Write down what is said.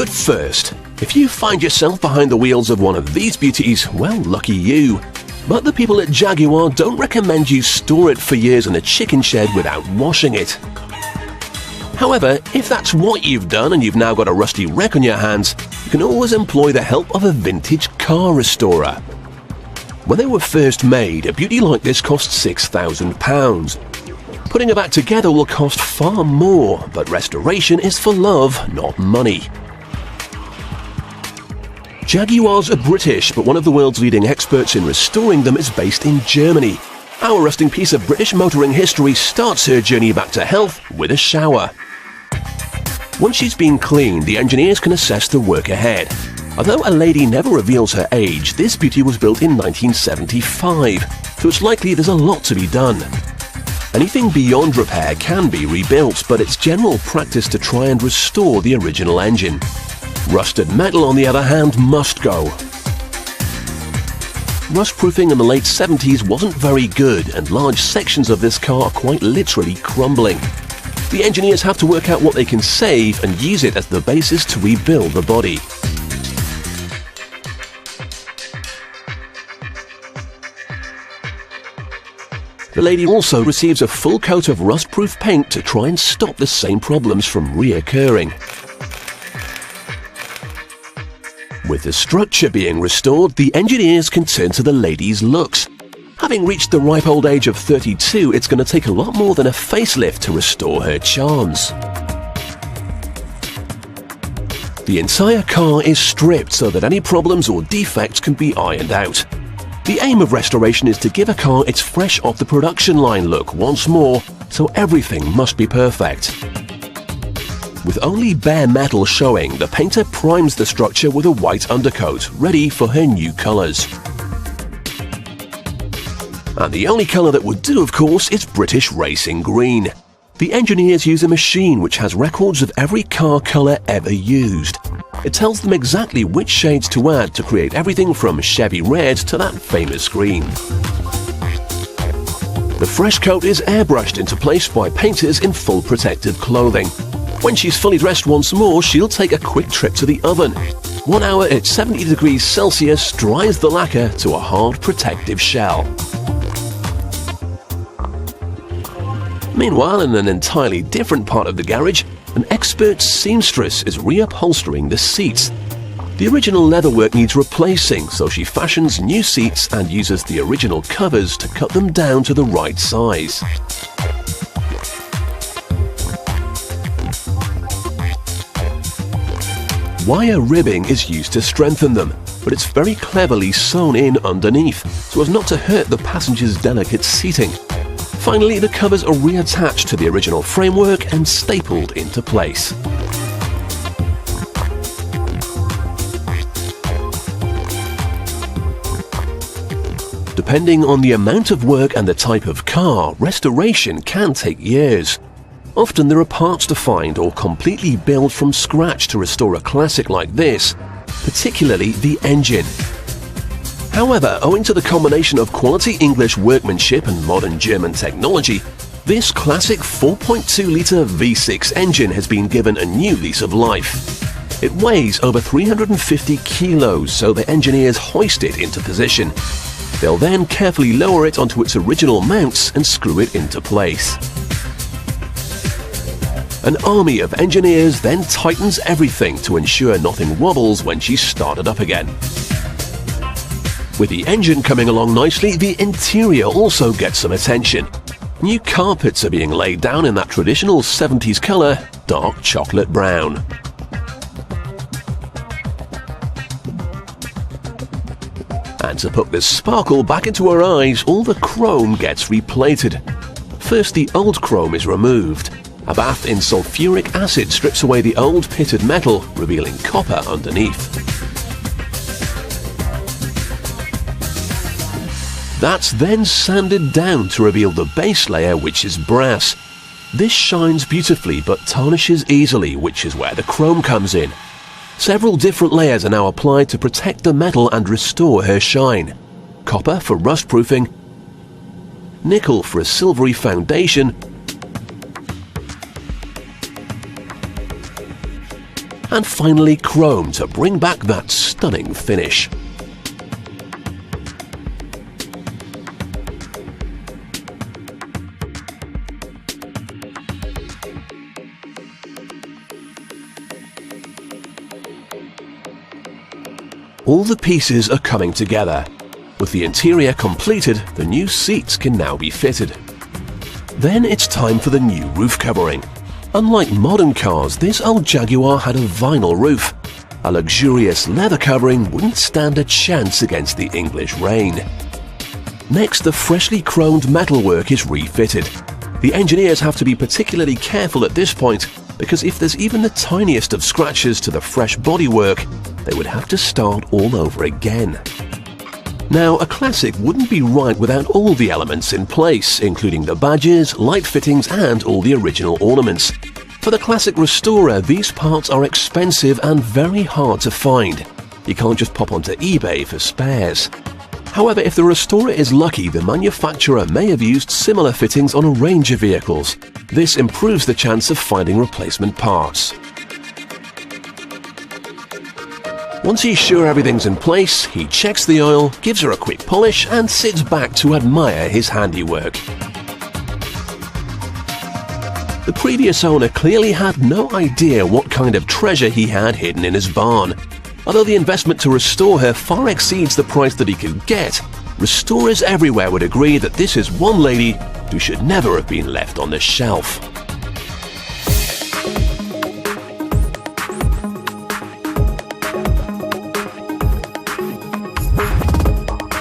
But first, if you find yourself behind the wheels of one of these beauties, well, lucky you. But the people at Jaguar don't recommend you store it for years in a chicken shed without washing it. However, if that's what you've done and you've now got a rusty wreck on your hands, you can always employ the help of a vintage car restorer. When they were first made, a beauty like this cost £6,000. Putting it back together will cost far more, but restoration is for love, not money. Jaguars are British, but one of the world's leading experts in restoring them is based in Germany. Our rusting piece of British motoring history starts her journey back to health with a shower. Once she's been cleaned, the engineers can assess the work ahead. Although a lady never reveals her age, this beauty was built in 1975, so it's likely there's a lot to be done. Anything beyond repair can be rebuilt, but it's general practice to try and restore the original engine. Rusted metal, on the other hand, must go. Rust-proofing in the late 70s wasn't very good, and large sections of this car are quite literally crumbling. The engineers have to work out what they can save and use it as the basis to rebuild the body. The lady also receives a full coat of rust-proof paint to try and stop the same problems from reoccurring. With the structure being restored, the engineers can turn to the lady's looks. Having reached the ripe old age of 32, it's going to take a lot more than a facelift to restore her charms. The entire car is stripped so that any problems or defects can be ironed out. The aim of restoration is to give a car its fresh off the production line look once more, so everything must be perfect. With only bare metal showing, the painter primes the structure with a white undercoat, ready for her new colours. And the only colour that would do, of course, is British Racing Green. The engineers use a machine which has records of every car colour ever used. It tells them exactly which shades to add to create everything from Chevy Red to that famous green. The fresh coat is airbrushed into place by painters in full protective clothing. When she's fully dressed once more, she'll take a quick trip to the oven. 1 hour at 70 degrees Celsius dries the lacquer to a hard protective shell. Meanwhile, in an entirely different part of the garage, an expert seamstress is reupholstering the seats. The original leatherwork needs replacing, so she fashions new seats and uses the original covers to cut them down to the right size. Wire ribbing is used to strengthen them, but it's very cleverly sewn in underneath, so as not to hurt the passenger's delicate seating. Finally, the covers are reattached to the original framework and stapled into place. Depending on the amount of work and the type of car, restoration can take years. Often there are parts to find or completely build from scratch to restore a classic like this, particularly the engine. However, owing to the combination of quality English workmanship and modern German technology, this classic 4.2-litre V6 engine has been given a new lease of life. It weighs over 350 kilos, so the engineers hoist it into position. They'll then carefully lower it onto its original mounts and screw it into place. An army of engineers then tightens everything to ensure nothing wobbles when she's started up again. With the engine coming along nicely, the interior also gets some attention. New carpets are being laid down in that traditional 70s colour, dark chocolate brown. And to put the sparkle back into her eyes, all the chrome gets replated. First, the old chrome is removed. A bath in sulfuric acid strips away the old pitted metal, revealing copper underneath. That's then sanded down to reveal the base layer, which is brass. This shines beautifully but tarnishes easily, which is where the chrome comes in. Several different layers are now applied to protect the metal and restore her shine. Copper for rust proofing, nickel for a silvery foundation, and finally chrome to bring back that stunning finish. All the pieces are coming together. With the interior completed, the new seats can now be fitted. Then it's time for the new roof covering. Unlike modern cars, this old Jaguar had a vinyl roof. A luxurious leather covering wouldn't stand a chance against the English rain. Next, the freshly chromed metalwork is refitted. The engineers have to be particularly careful at this point, because if there's even the tiniest of scratches to the fresh bodywork, they would have to start all over again. Now, a classic wouldn't be right without all the elements in place, including the badges, light fittings, and all the original ornaments. For the classic restorer, these parts are expensive and very hard to find. You can't just pop onto eBay for spares. However, if the restorer is lucky, the manufacturer may have used similar fittings on a range of vehicles. This improves the chance of finding replacement parts. Once he's sure everything's in place, he checks the oil, gives her a quick polish, and sits back to admire his handiwork. The previous owner clearly had no idea what kind of treasure he had hidden in his barn. Although the investment to restore her far exceeds the price that he could get, restorers everywhere would agree that this is one lady who should never have been left on the shelf.